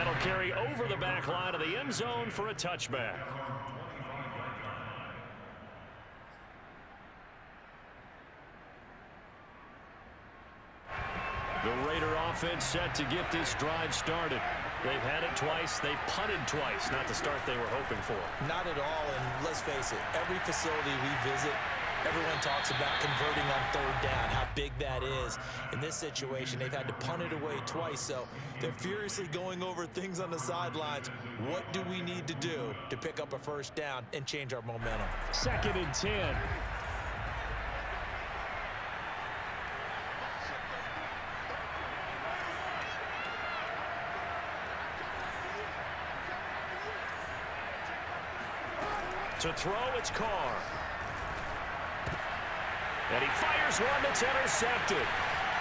that'll carry over the back line of the end zone for a touchback. The Raider offense set to get this drive started. They've had it twice. They've punted twice. Not the start they were hoping for. Not at all, and let's face it, every facility we visit, everyone talks about converting on third down, how big that is. In this situation, they've had to punt it away twice, so they're furiously going over things on the sidelines. What do we need to do to pick up a first down and change our momentum? 2nd and 10. To throw, it's Carr. And he fires one that's intercepted.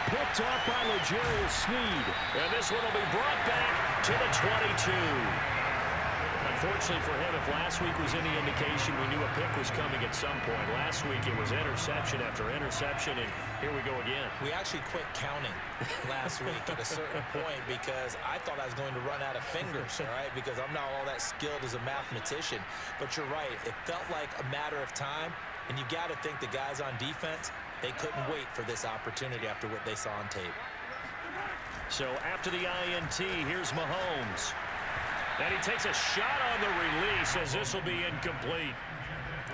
Picked off by L'Jarius Sneed. And this one will be brought back to the 22. Unfortunately for him, if last week was any indication, we knew a pick was coming at some point. Last week it was interception after interception, and here we go again. We actually quit counting last week at a certain point because I thought I was going to run out of fingers, all right, because I'm not all that skilled as a mathematician. But you're right. It felt like a matter of time, and you got to think the guys on defense, they couldn't wait for this opportunity after what they saw on tape. So after the INT, here's Mahomes. And he takes a shot on the release as this will be incomplete.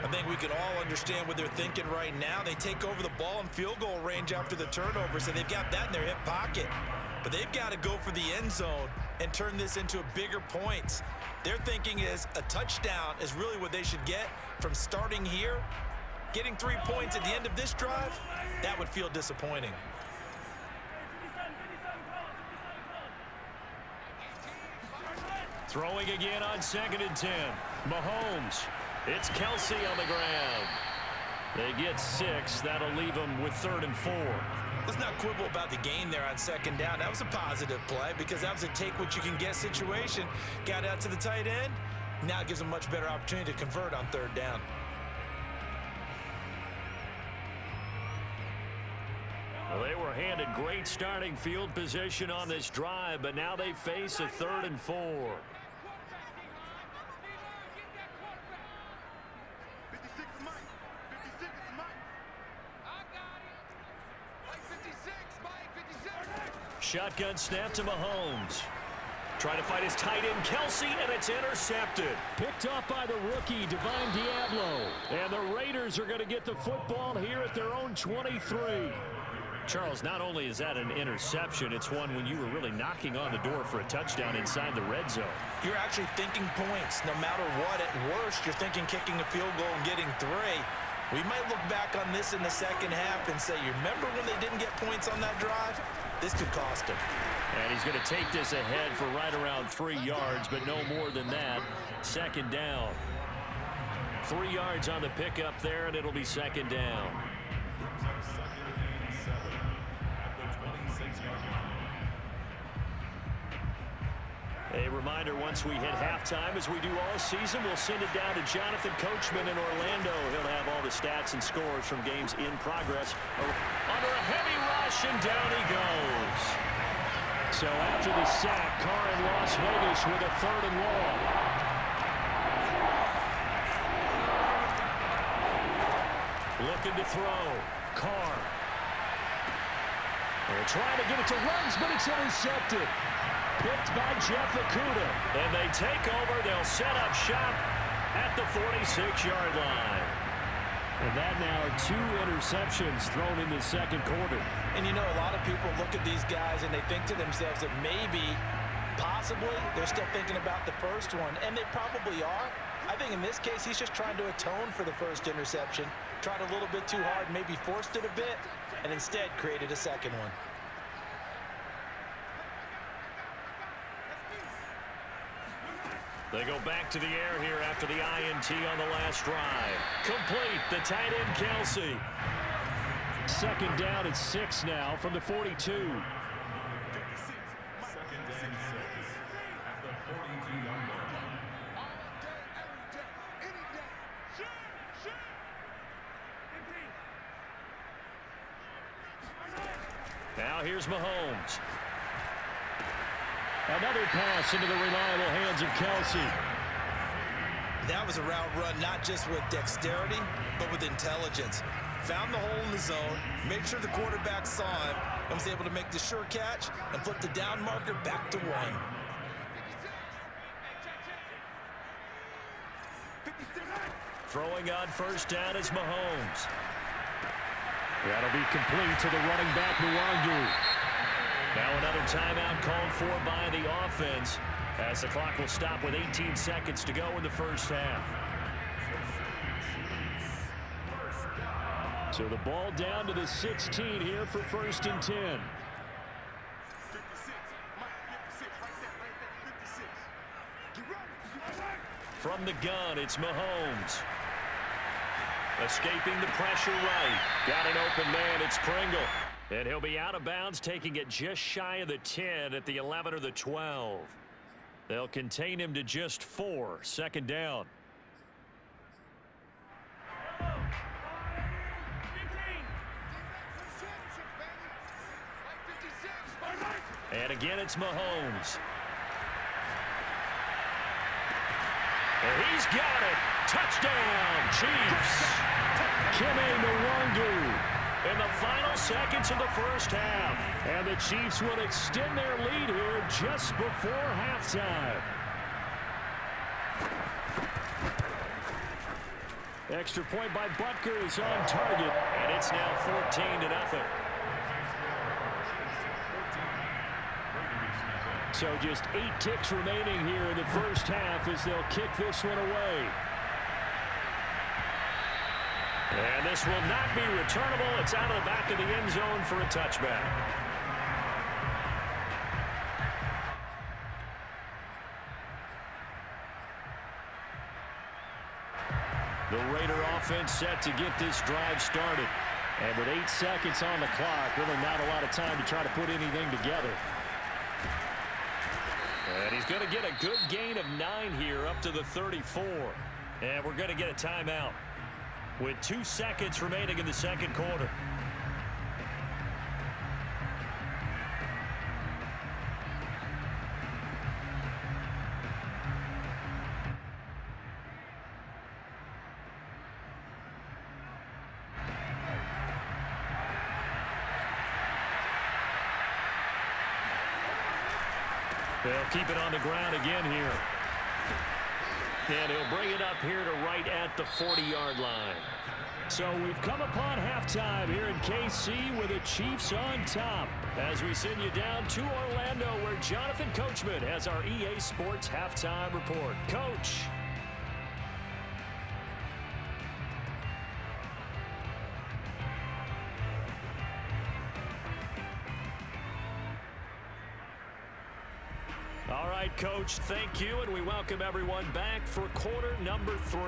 I think we can all understand what they're thinking right now. They take over the ball in field goal range after the turnover, so they've got that in their hip pocket. But they've got to go for the end zone and turn this into bigger points. Their thinking is a touchdown is really what they should get from starting here. Getting 3 points at the end of this drive, that would feel disappointing. Throwing again on 2nd and 10. Mahomes. It's Kelsey on the ground. They get 6. That'll leave them with 3rd and 4. Let's not quibble about the gain there on 2nd down. That was a positive play because that was a take-what-you-can-get situation. Got out to the tight end. Now it gives them a much better opportunity to convert on 3rd down. Well, they were handed great starting field position on this drive, but now they face a 3rd and 4. Shotgun snap to Mahomes. Trying to fight his tight end, Kelsey, and it's intercepted. Picked off by the rookie, Divine Diablo. And the Raiders are going to get the football here at their own 23. Charles, not only is that an interception, it's one when you were really knocking on the door for a touchdown inside the red zone. You're actually thinking points. No matter what, at worst, you're thinking kicking a field goal and getting 3. We might look back on this in the second half and say, you remember when they didn't get points on that drive? This could cost him. And he's going to take this ahead for right around 3 yards, but no more than that. 2nd down. 3 yards on the pickup there, and it'll be 2nd down. A reminder, once we hit halftime, as we do all season, we'll send it down to Jonathan Coachman in Orlando. He'll have all the stats and scores from games in progress. Under a heavy rush, and down he goes. So after the sack, Carr in Las Vegas with a 3rd and long. Looking to throw. Carr. They're trying to get it to Ruggs, but it's intercepted. Picked by Jeff Okudah. And they take over. They'll set up shop at the 46-yard line. And that now 2 interceptions thrown in the 2nd quarter. And you know, a lot of people look at these guys and they think to themselves that maybe, possibly, they're still thinking about the first one. And they probably are. I think in this case, he's just trying to atone for the first interception. Tried a little bit too hard, maybe forced it a bit, and instead created a 2nd one. They go back to the air here after the INT on the last drive. Complete, the tight end, Kelsey. 2nd down and 6 now from the 42. Now here's Mahomes. Another pass into the reliable hands of Kelsey. That was a route run not just with dexterity, but with intelligence. Found the hole in the zone, made sure the quarterback saw him, and was able to make the sure catch and flip the down marker back to 1. Throwing on first down is Mahomes. That'll be complete to the running back, Nwangu. Now another timeout called for by the offense as the clock will stop with 18 seconds to go in the first half. So the ball down to the 16 here for 1st and 10. From the gun, it's Mahomes. Escaping the pressure right. Got an open man, it's Pringle. And he'll be out of bounds, taking it just shy of the 10 at the 11 or the 12. They'll contain him to just 4. 2nd down. And again, it's Mahomes. And he's got it. Touchdown, Chiefs. Nwangu in the final seconds of the first half. And the Chiefs will extend their lead here just before halftime. Extra point by Butker is on target, and it's now 14-0. So just 8 ticks remaining here in the first half as they'll kick this one away. And this will not be returnable. It's out of the back of the end zone for a touchback. The Raider offense set to get this drive started. And with 8 seconds on the clock, really not a lot of time to try to put anything together. And he's going to get a good gain of 9 here up to the 34. And we're going to get a timeout with 2 seconds remaining in the second quarter. They'll keep it on the ground again here. And he'll bring it up here to right at the 40-yard line. So we've come upon halftime here in KC with the Chiefs on top as we send you down to Orlando where Jonathan Coachman has our EA Sports halftime report. Coach. All right, Coach, thank you, and we welcome everyone back for quarter number 3.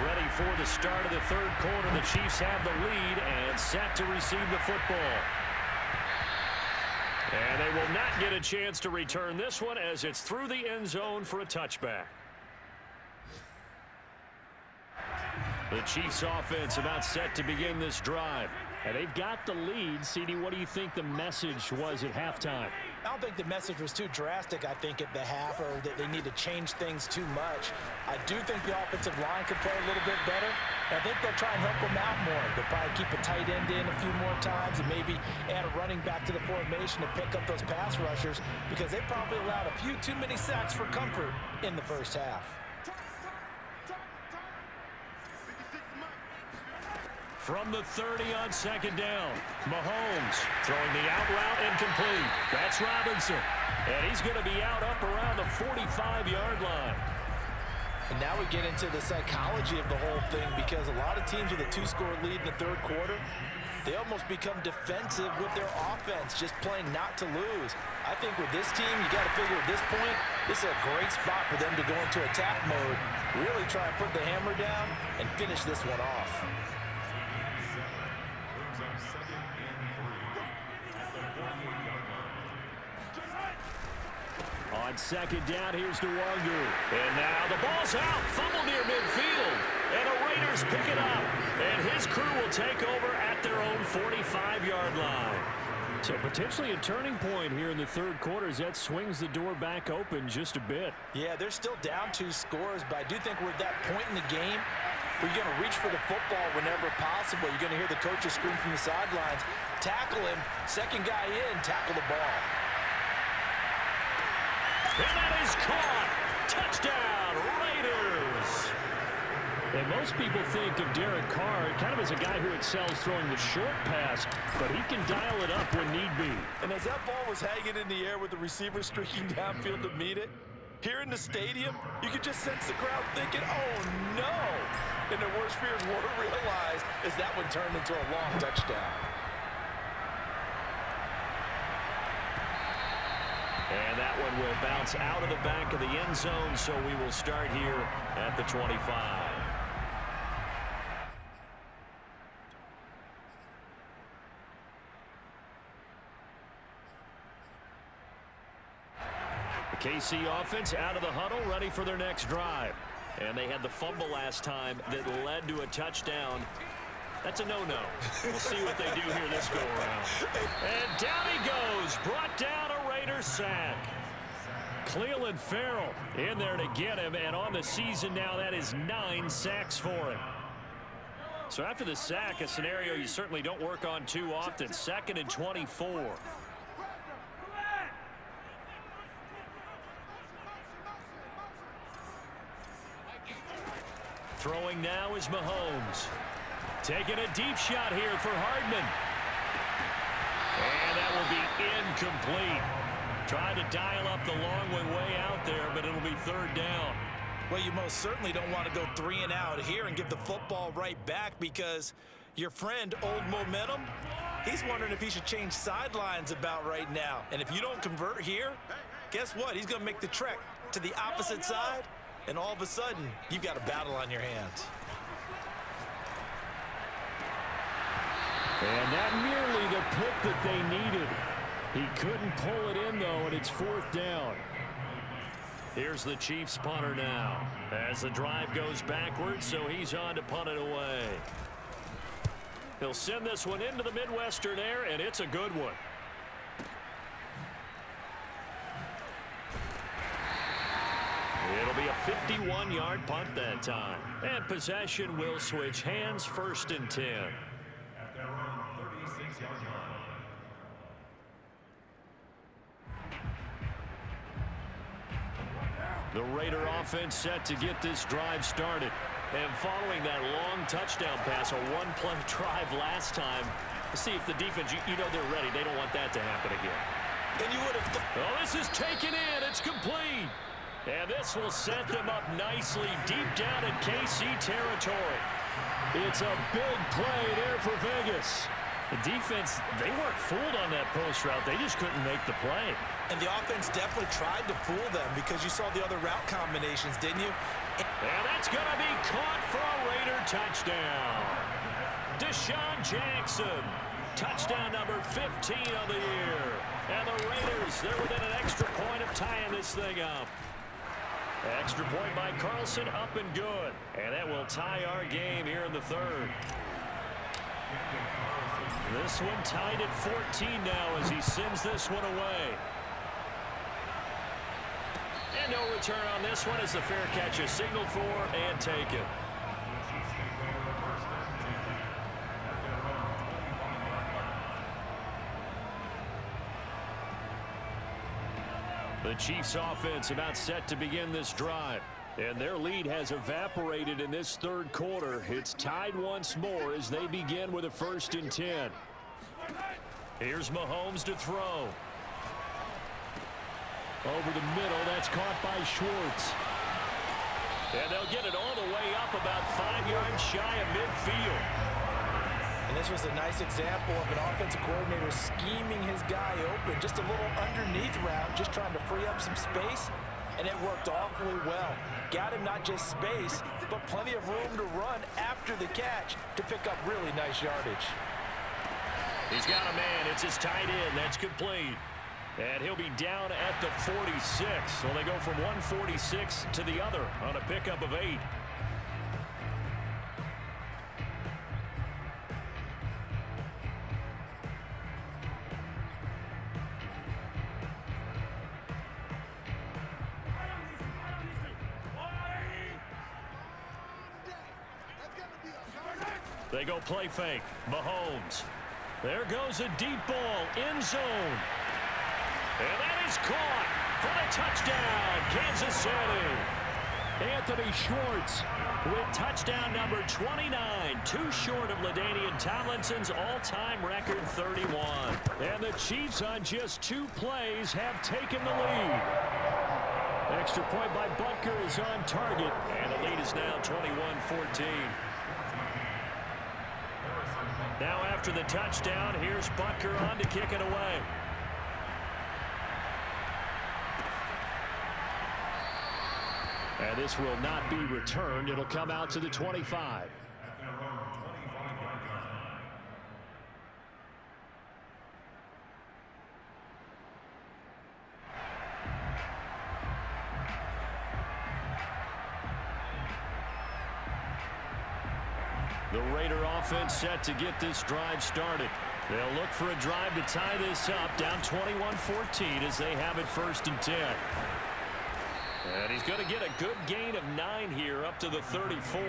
Ready for the start of the third quarter. The Chiefs have the lead and set to receive the football. And they will not get a chance to return this one as it's through the end zone for a touchback. The Chiefs offense about set to begin this drive. And they've got the lead. CD, what do you think the message was at halftime? I don't think the message was too drastic, I think, at the half, or that they need to change things too much. I do think the offensive line could play a little bit better. I think they'll try and help them out more. They'll probably keep a tight end in a few more times and maybe add a running back to the formation to pick up those pass rushers because they probably allowed a few too many sacks for comfort in the first half. From the 30 on second down, Mahomes throwing the out route incomplete. That's Robinson. And he's going to be out up around the 45-yard line. And now we get into the psychology of the whole thing because a lot of teams with a 2-score lead in the third quarter, they almost become defensive with their offense, just playing not to lose. I think with this team, you got to figure at this point, this is a great spot for them to go into attack mode, really try and put the hammer down and finish this one off. On second down, here's Nwangu. And now the ball's out. Fumble near midfield. And the Raiders pick it up. And his crew will take over at their own 45-yard line. So potentially a turning point here in the third quarter as that swings the door back open just a bit. Yeah, they're still down 2 scores, but I do think we're at that point in the game where you're going to reach for the football whenever possible. You're going to hear the coaches scream from the sidelines, tackle him, second guy in, tackle the ball. And that is caught. Touchdown, Raiders. And most people think of Derek Carr kind of as a guy who excels throwing the short pass, but he can dial it up when need be. And as that ball was hanging in the air with the receiver streaking downfield to meet it, here in the stadium, you could just sense the crowd thinking, oh no! And their worst fears were realized as that one turned into a long touchdown. And that one will bounce out of the back of the end zone, so we will start here at the 25. The KC offense out of the huddle, ready for their next drive. And they had the fumble last time that led to a touchdown. That's a no-no. We'll see what they do here this go-around. And down he goes, brought down a Raider sack. Cleveland Farrell in there to get him, and on the season now, that is 9 sacks for him. So after the sack, a scenario you certainly don't work on too often. 2nd and 24. Throwing now is Mahomes. Taking a deep shot here for Hardman. And that will be incomplete. Trying to dial up the long one way out there, but it'll be 3rd down. Well, you most certainly don't want to go 3 and out here and give the football right back because your friend, Old Momentum, he's wondering if he should change sidelines about right now. And if you don't convert here, guess what? He's going to make the trek to the opposite side, and all of a sudden, you've got a battle on your hands. And not merely the pick that they needed. He couldn't pull it in, though, and it's 4th down. Here's the Chiefs punter now as the drive goes backwards, so he's on to punt it away. He'll send this one into the Midwestern air, and it's a good one. It'll be a 51-yard punt that time. And possession will switch hands, 1st and 10. The Raider offense set to get this drive started. And following that long touchdown pass, a one-play drive last time, see if the defense, you know they're ready. They don't want that to happen again. And you would have... Oh, this is taken in. It's complete. And this will set them up nicely deep down in KC territory. It's a big play there for Vegas. The defense, they weren't fooled on that post route. They just couldn't make the play. And the offense definitely tried to fool them because you saw the other route combinations, didn't you? And that's going to be caught for a Raider touchdown. Deshaun Jackson, touchdown number 15 of the year. And the Raiders, they're within an extra point of tying this thing up. Extra point by Carlson, up and good. And that will tie our game here in the 3rd. This one tied at 14 now as he sends this one away. And no return on this one as the fair catch is signaled for and taken. The Chiefs offense about set to begin this drive. And their lead has evaporated in this 3rd quarter. It's tied once more as they begin with a 1st and 10. Here's Mahomes to throw. Over the middle, that's caught by Schwartz. And they'll get it all the way up about 5 yards shy of midfield. And this was a nice example of an offensive coordinator scheming his guy open. Just a little underneath route, just trying to free up some space. And it worked awfully well. Got him not just space, but plenty of room to run after the catch to pick up really nice yardage. He's got a man. It's his tight end. That's complete. And he'll be down at the 46. So they go from 146 to the other on a pickup of 8. They go play fake. Mahomes. There goes a deep ball. End zone. And that is caught for the touchdown. Kansas City. Anthony Schwartz with touchdown number 29. Too short of LaDainian Tomlinson's all-time record 31. And the Chiefs on just 2 plays have taken the lead. Extra point by Butker is on target. And the lead is now 21-14. Now after the touchdown, here's Butker on to kick it away. And this will not be returned. It'll come out to the 25. The Raider offense set to get this drive started. They'll look for a drive to tie this up, down 21-14 as they have it 1st and 10. And he's going to get a good gain of 9 here up to the 34.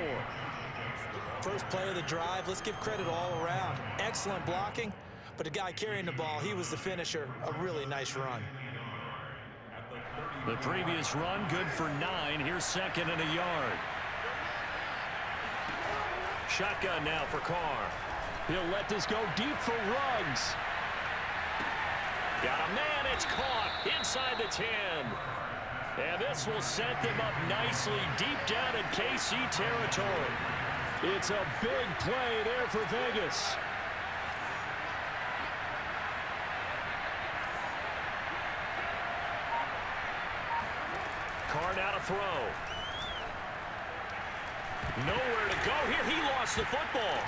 First play of the drive, let's give credit all around. Excellent blocking, but the guy carrying the ball, he was the finisher. A really nice run. The previous run, good for 9. Here's 2nd and a yard. Shotgun now for Carr. He'll let this go deep for Ruggs. Got a man, it's caught inside the 10. And this will set them up nicely deep down in KC territory. It's a big play there for Vegas. Carr now to throw. Nowhere to go here. He lost the football.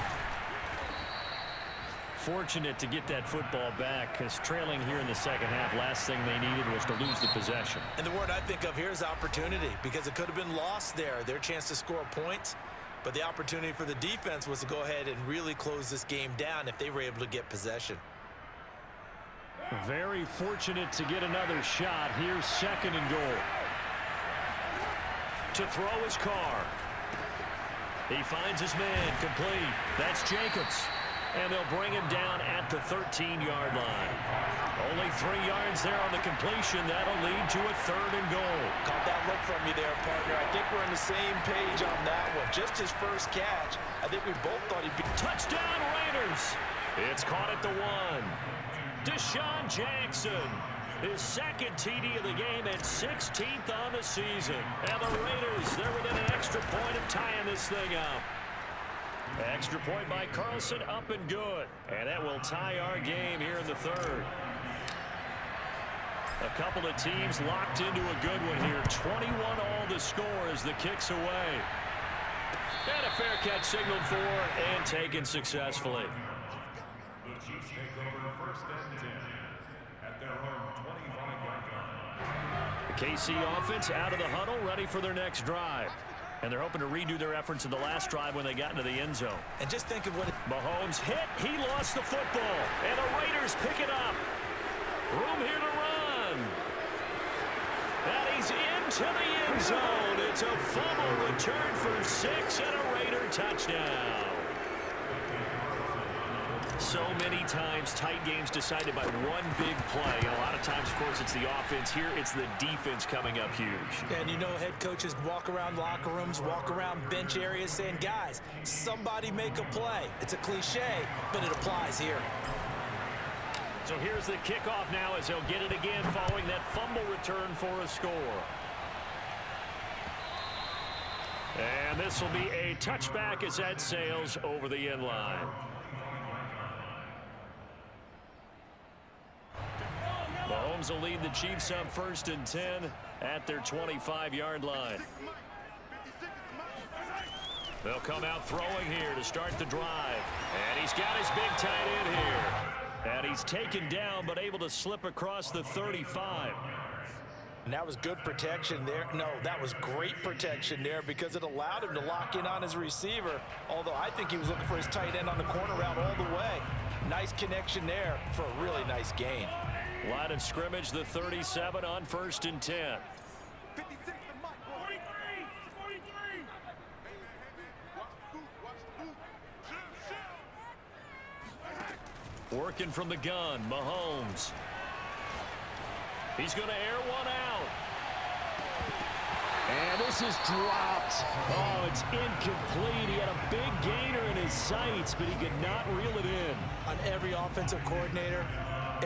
Fortunate to get that football back, because trailing here in the second half, last thing they needed was to lose the possession. And the word I think of here is opportunity, because it could have been lost there. Their chance to score points, but the opportunity for the defense was to go ahead and really close this game down if they were able to get possession. Very fortunate to get another shot. Here's 2nd and goal. To throw his Carr. He finds his man complete. That's Jacobs. And they'll bring him down at the 13-yard line. Only 3 yards there on the completion. That'll lead to a 3rd and goal. Caught that look from you there, partner. I think we're on the same page on that one. Just his first catch. I think we both thought he'd be... Touchdown Raiders. It's caught at the 1. Deshaun Jackson. His 2nd TD of the game and 16th on the season. And the Raiders, they're within an extra point of tying this thing up. Extra point by Carlson, up and good. And that will tie our game here in the 3rd. A couple of teams locked into a good one here. 21 all the score as the kick's away. And a fair catch signaled for and taken successfully. The Chiefs take over 1st and 10 at their own 25-yard line. The KC offense out of the huddle, ready for their next drive. And they're hoping to redo their efforts in the last drive when they got into the end zone. And just think of what... Mahomes hit. He lost the football. And the Raiders pick it up. Room here to run. And he's into the end zone. It's a fumble return for 6 and a Raider touchdown. So many times tight games decided by one big play. And a lot of times, of course, it's the offense. Here, it's the defense coming up huge. And you know, head coaches walk around locker rooms, walk around bench areas saying, guys, somebody make a play. It's a cliche, but it applies here. So here's the kickoff now as he'll get it again following that fumble return for a score. And this will be a touchback as that sails over the end line. Mahomes will lead the Chiefs up 1st and 10 at their 25-yard line. They'll come out throwing here to start the drive. And he's got his big tight end here. And he's taken down but able to slip across the 35. And that was good protection there. No, that was great protection there because it allowed him to lock in on his receiver. Although I think he was looking for his tight end on the corner route all the way. Nice connection there for a really nice gain. Line of scrimmage, the 37 on 1st and 10. 56 to Mike. 43. Working from the gun, Mahomes. He's going to air one out. And this is dropped. Oh, it's incomplete. He had a big gainer in his sights, but he could not reel it in. On every offensive coordinator,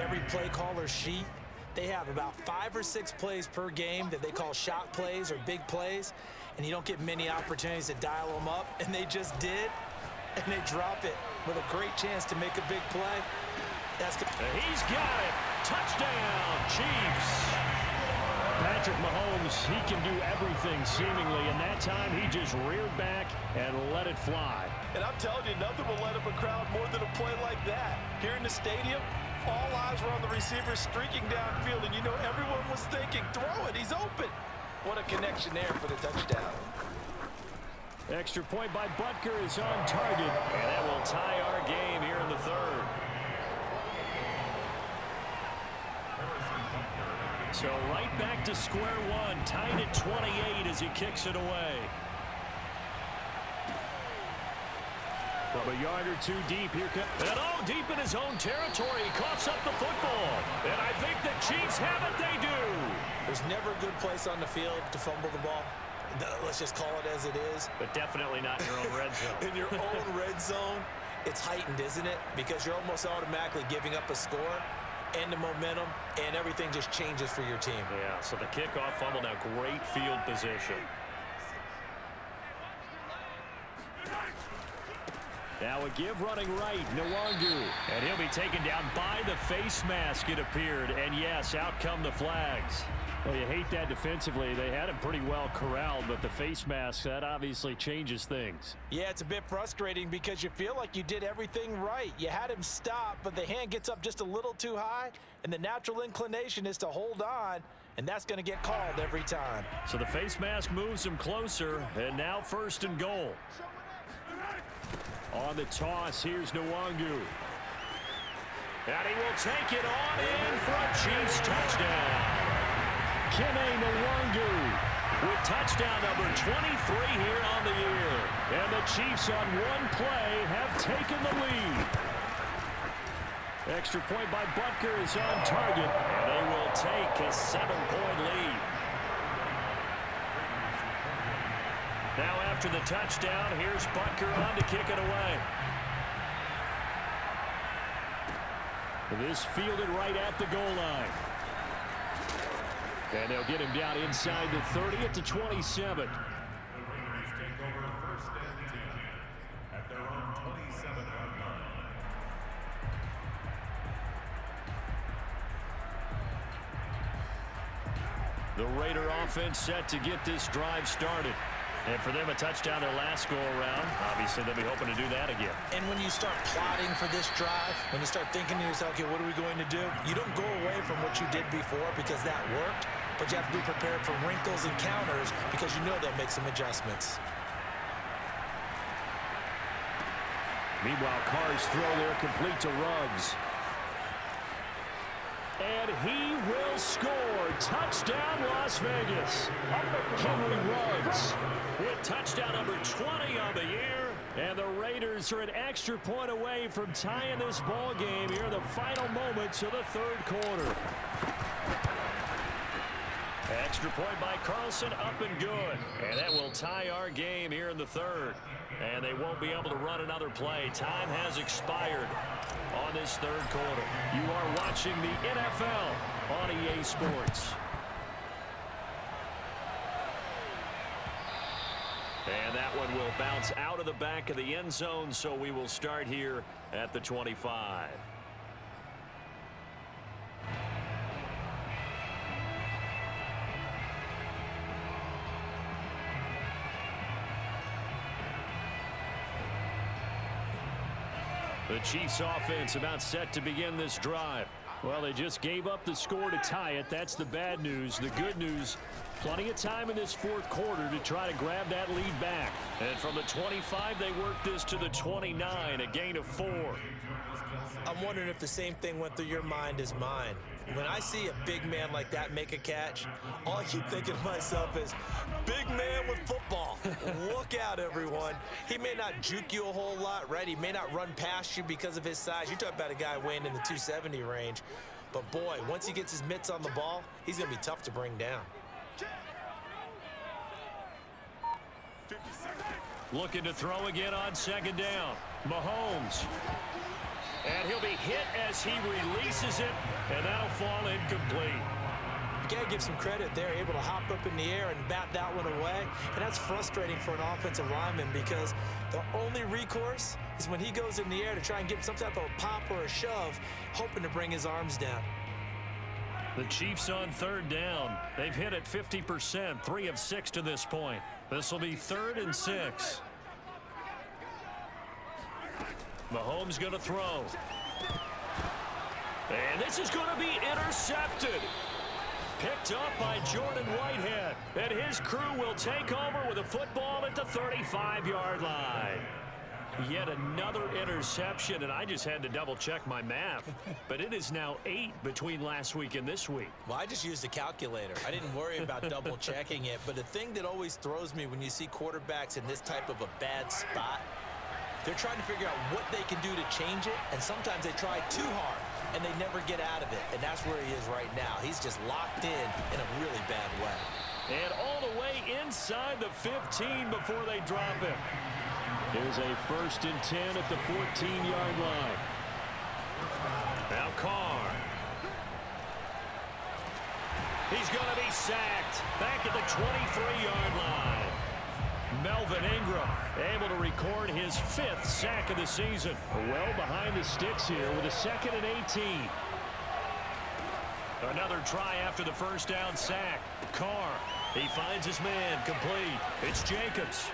every play caller sheet, they have about 5 or 6 plays per game that they call shot plays or big plays, and you don't get many opportunities to dial them up, and they just did, and they drop it with a great chance to make a big play. He's got it. Touchdown, Chiefs. Patrick Mahomes, he can do everything seemingly, and that time he just reared back and let it fly. And I'm telling you, nothing will let up a crowd more than a play like that. Here in the stadium, all eyes were on the receiver streaking downfield, and you know everyone was thinking, throw it, he's open. What a connection there for the touchdown. Extra point by Butker is on target, and that will tie our game here in the third. So right back to square one, tied at 28 as he kicks it away. From a yard or two deep, here comes... And deep in his own territory, he coughs up the football. And I think the Chiefs have it, they do. There's never a good place on the field to fumble the ball. Let's just call it as it is. But definitely not in your own red zone. In your own red zone, it's heightened, isn't it? Because you're almost automatically giving up a score and the momentum, and everything just changes for your team. Yeah, so the kickoff fumble, now great field position. Now a give running right, Nwangu. And he'll be taken down by the face mask, it appeared. And yes, out come the flags. Well, you hate that defensively. They had him pretty well corralled, but the face mask, that obviously changes things. Yeah, it's a bit frustrating because you feel like you did everything right. You had him stop, but the hand gets up just a little too high, and the natural inclination is to hold on, and that's going to get called every time. So the face mask moves him closer, and now 1st and goal. On the toss, here's Nwangu. And he will take it on in for a Chiefs touchdown. Kene Nwangu with touchdown number 23 here on the year. And the Chiefs on one play have taken the lead. Extra point by Butker is on target. And they will take a 7-point lead. Now after the touchdown, here's Butker on to kick it away. This fielded right at the goal line. And they'll get him down inside the 30 at the 27. The Raiders take over 1st and 10 at their own 27-yard line. The Raider offense set to get this drive started. And for them, a touchdown their last go-around. Obviously, they'll be hoping to do that again. And when you start plotting for this drive, when you start thinking to yourself, okay, what are we going to do? You don't go away from what you did before because that worked, but you have to be prepared for wrinkles and counters because you know they'll make some adjustments. Meanwhile, Carr's throw there complete to Ruggs. And he will score. Touchdown, Las Vegas. Henry Ruggs with touchdown number 20 on the year. And the Raiders are an extra point away from tying this ball game here in the final moments of the 3rd quarter. Extra point by Carlson, up and good. And that will tie our game here in the 3rd. And they won't be able to run another play. Time has expired on this 3rd quarter. You are watching the NFL on EA Sports. And that one will bounce out of the back of the end zone, so we will start here at the 25. The Chiefs offense about set to begin this drive. Well, they just gave up the score to tie it. That's the bad news. The good news, Plenty of time in this fourth quarter to try to grab that lead back. And from the 25, they work this to the 29, a gain of 4. I'm wondering if the same thing went through your mind as mine. When I see a big man like that make a catch, all I keep thinking to myself is, big man with football. Look out, everyone. He may not juke you a whole lot, right? He may not run past you because of his size. You're talking about a guy weighing in the 270 range. But, boy, once he gets his mitts on the ball, he's going to be tough to bring down. Looking to throw again on second down. Mahomes. And he'll be hit as he releases it, and that'll fall incomplete. You got to give some credit there, able to hop up in the air and bat that one away. And that's frustrating for an offensive lineman because the only recourse is when he goes in the air to try and get some type of a pop or a shove, hoping to bring his arms down. The Chiefs on third down. They've hit it 50%, 3 of 6 to this point. This will be 3rd and 6. Mahomes going to throw. And this is going to be intercepted. Picked up by Jordan Whitehead. And his crew will take over with a football at the 35-yard line. Yet another interception, and I just had to double-check my math. But it is now 8 between last week and this week. Well, I just used a calculator. I didn't worry about double-checking it. But the thing that always throws me when you see quarterbacks in this type of a bad spot, they're trying to figure out what they can do to change it, and sometimes they try too hard, and they never get out of it. And that's where he is right now. He's just locked in a really bad way. And all the way inside the 15 before they drop him. Here's a 1st and 10 at the 14-yard line. Now Carr. He's going to be sacked back at the 23-yard line. Melvin Ingram able to record his 5th sack of the season. Well behind the sticks here with a 2nd and 18. Another try after the first down sack. Carr, he finds his man, complete. It's Jacobs.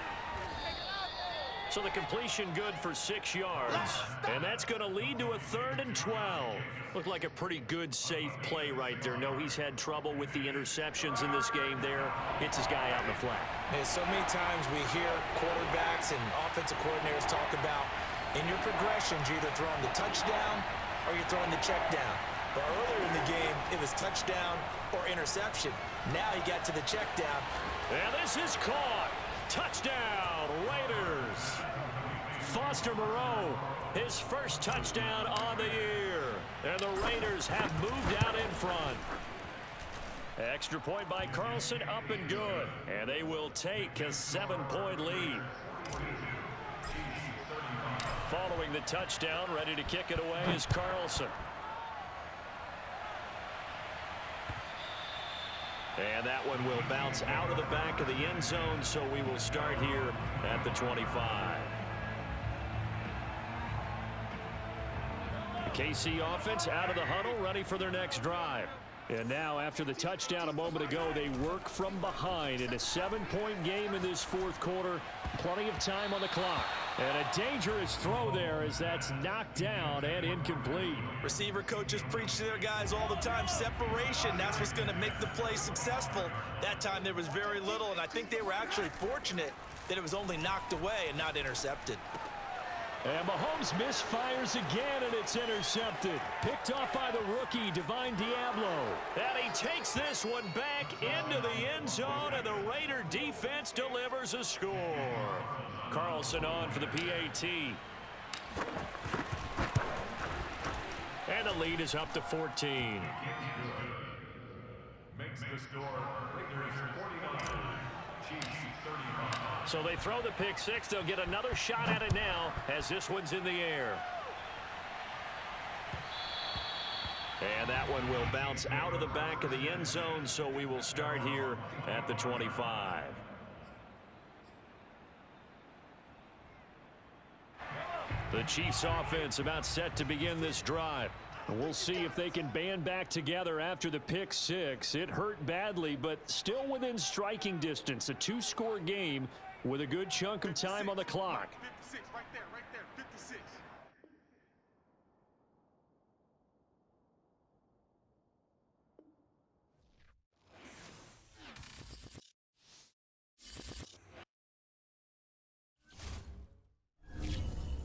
So the completion good for 6 yards. And that's going to lead to a 3rd and 12. Looked like a pretty good, safe play right there. No, he's had trouble with the interceptions in this game there. Hits his guy out in the flat. And so many times we hear quarterbacks and offensive coordinators talk about, in your progressions, you're either throwing the touchdown or you're throwing the check down. But earlier in the game, it was touchdown or interception. Now he got to the check down. And this is caught. Touchdown, Raiders. Foster Moreau, his first touchdown on the year. And the Raiders have moved out in front. Extra point by Carlson, up and good. And they will take a 7-point lead. Following the touchdown, ready to kick it away is Carlson. And that one will bounce out of the back of the end zone, so we will start here at the 25. The KC offense out of the huddle, ready for their next drive. And now, after the touchdown a moment ago, they work from behind in a 7-point game in this fourth quarter. Plenty of time on the clock. And a dangerous throw there as that's knocked down and incomplete. Receiver coaches preach to their guys all the time. Separation, that's what's going to make the play successful. That time there was very little, and I think they were actually fortunate that it was only knocked away and not intercepted. And Mahomes misfires again, and it's intercepted. Picked off by the rookie, Divine Diablo. And he takes this one back into the end zone, and the Raider defense delivers a score. Carlson on for the PAT. And the lead is up to 14. Makes the score Raiders 49, Chiefs 35. So they throw the pick six. They'll get another shot at it now as this one's in the air. And that one will bounce out of the back of the end zone, so we will start here at the 25. The Chiefs offense about set to begin this drive. We'll see if they can band back together after the pick six. It hurt badly, but still within striking distance. A 2-score game with a good chunk of time on the clock. 56, right there, 56.